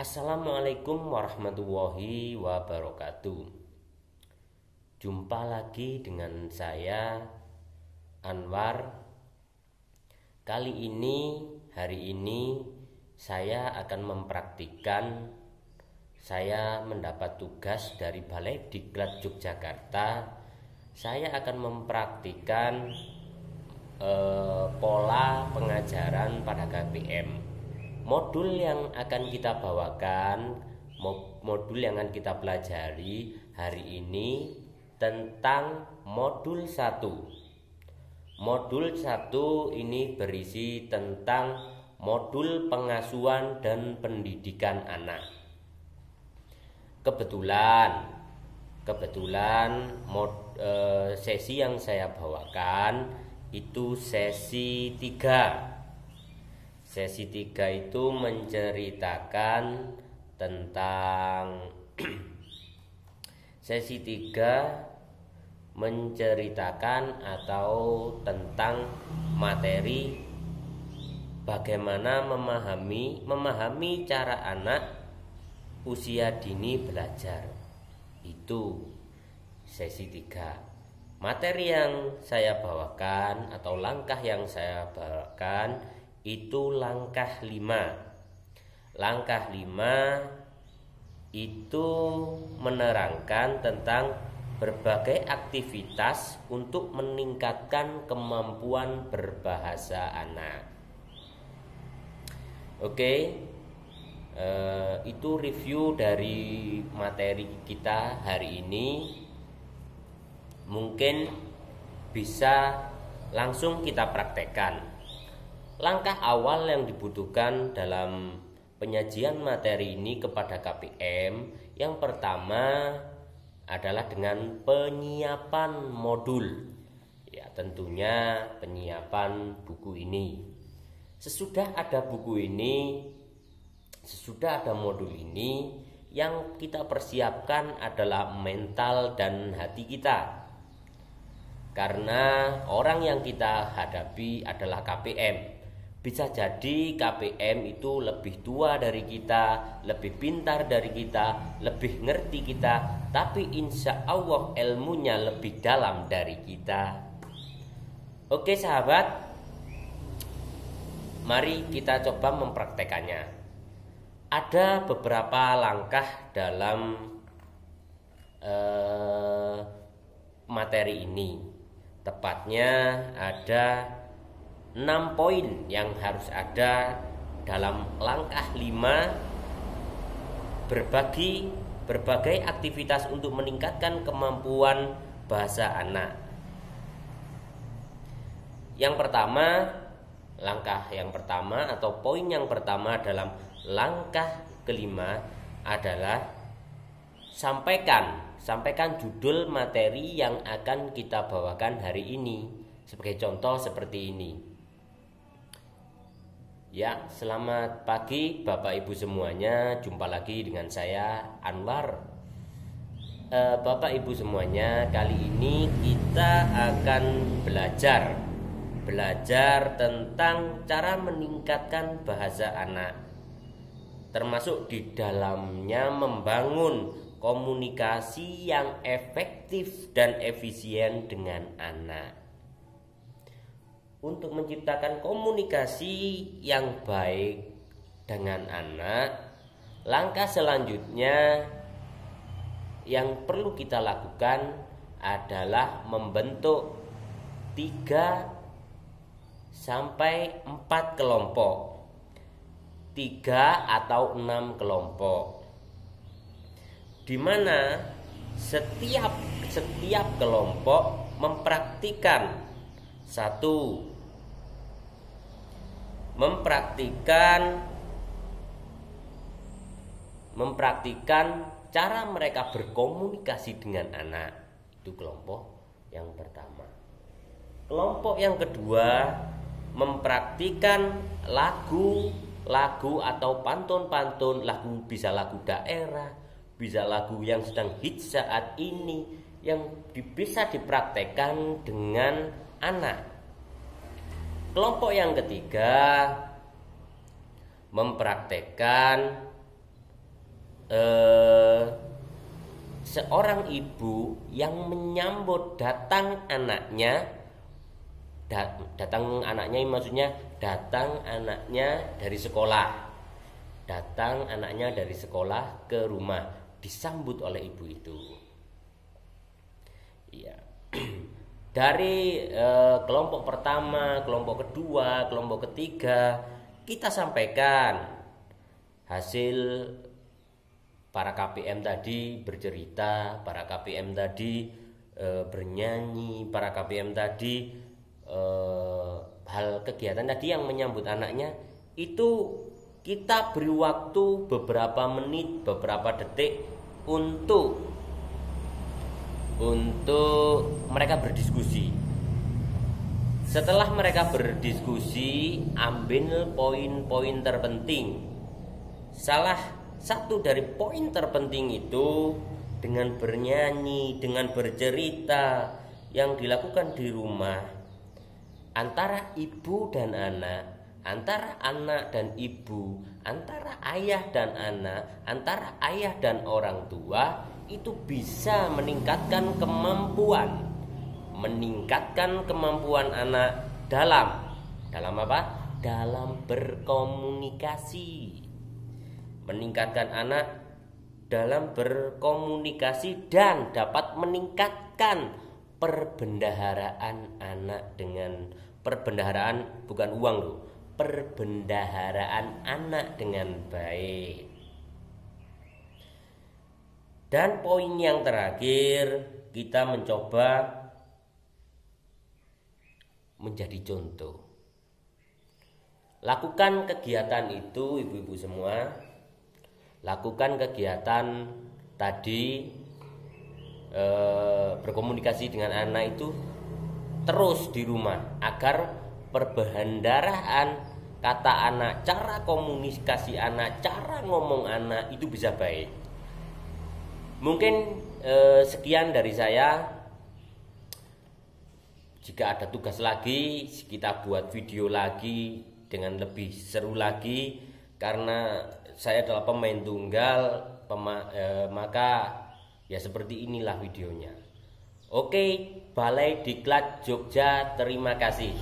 Assalamualaikum warahmatullahi wabarakatuh. Jumpa lagi dengan saya Anwar. Hari ini saya akan mempraktikkan. Saya mendapat tugas dari Balai Diklat Yogyakarta. Saya akan mempraktikkan pola pengajaran pada KPM. Modul yang akan kita bawakan, modul yang akan kita pelajari hari ini tentang modul 1. Modul 1 ini berisi tentang modul pengasuhan dan pendidikan anak. Kebetulan sesi yang saya bawakan itu sesi 3. Sesi 3 itu menceritakan tentang sesi 3 menceritakan atau tentang materi bagaimana memahami cara anak usia dini belajar. Itu sesi 3. Materi yang saya bawakan atau langkah yang saya bawakan itu langkah 5. Langkah 5 itu menerangkan tentang berbagai aktivitas untuk meningkatkan kemampuan berbahasa anak. Oke, itu review dari materi kita hari ini. Mungkin bisa langsung kita praktekkan. Langkah awal yang dibutuhkan dalam penyajian materi ini kepada KPM, yang pertama adalah dengan penyiapan modul. Ya, tentunya penyiapan buku ini. Sesudah ada modul ini, yang kita persiapkan adalah mental dan hati kita. Karena orang yang kita hadapi adalah KPM. Bisa jadi KPM itu lebih tua dari kita, lebih pintar dari kita, lebih ngerti kita, tapi insya Allah ilmunya lebih dalam dari kita. Oke sahabat, mari kita coba mempraktekannya. Ada beberapa langkah dalam materi ini. Tepatnya ada 6 poin yang harus ada dalam langkah 5. Berbagai aktivitas untuk meningkatkan kemampuan bahasa anak. Langkah yang pertama atau poin yang pertama dalam langkah kelima adalah sampaikan judul materi yang akan kita bawakan hari ini. Sebagai contoh seperti ini. Ya, selamat pagi Bapak Ibu semuanya. Jumpa lagi dengan saya Anwar. Bapak Ibu semuanya, kali ini kita akan belajar tentang cara meningkatkan bahasa anak. Termasuk di dalamnya membangun komunikasi yang efektif dan efisien dengan anak. Untuk menciptakan komunikasi yang baik dengan anak, langkah selanjutnya yang perlu kita lakukan adalah membentuk 3 sampai 4 kelompok. 3 atau 6 kelompok. Di mana setiap kelompok mempraktikkan mempraktikkan cara mereka berkomunikasi dengan anak. Itu kelompok yang pertama. Kelompok yang kedua mempraktikkan lagu atau pantun-pantun, bisa lagu daerah, bisa lagu yang sedang hits saat ini, yang bisa dipraktekkan dengan anak. Kelompok yang ketiga mempraktekkan eh, seorang ibu yang menyambut datang anaknya, datang anaknya maksudnya datang anaknya dari sekolah, datang anaknya dari sekolah ke rumah, disambut oleh ibu itu. Iya. Dari kelompok pertama, kelompok kedua, kelompok ketiga, kita sampaikan hasil. Para KPM tadi bercerita, para KPM tadi bernyanyi, para KPM tadi hal kegiatan tadi yang menyambut anaknya itu kita beri waktu beberapa menit, beberapa detik untuk mereka berdiskusi. Setelah mereka berdiskusi, ambil poin-poin terpenting. Salah satu dari poin terpenting itu dengan bernyanyi, dengan bercerita yang dilakukan di rumah antara ibu dan anak, antara anak dan ibu, antara ayah dan anak, antara ayah dan orang tua, itu bisa meningkatkan kemampuan anak dalam apa? Dalam berkomunikasi. Meningkatkan anak dalam berkomunikasi dan dapat meningkatkan perbendaharaan anak dengan perbendaharaan bukan uang loh, perbendaharaan anak dengan baik. Dan poin yang terakhir, kita mencoba menjadi contoh. Lakukan kegiatan itu ibu-ibu semua. Lakukan kegiatan tadi berkomunikasi dengan anak itu terus di rumah agar perbendaharaan kata anak, cara komunikasi anak, cara ngomong anak itu bisa baik. Mungkin sekian dari saya. Jika ada tugas lagi, kita buat video lagi dengan lebih seru lagi. Karena saya adalah pemain tunggal, maka ya seperti inilah videonya. Oke, Balai Diklat Jogja, terima kasih.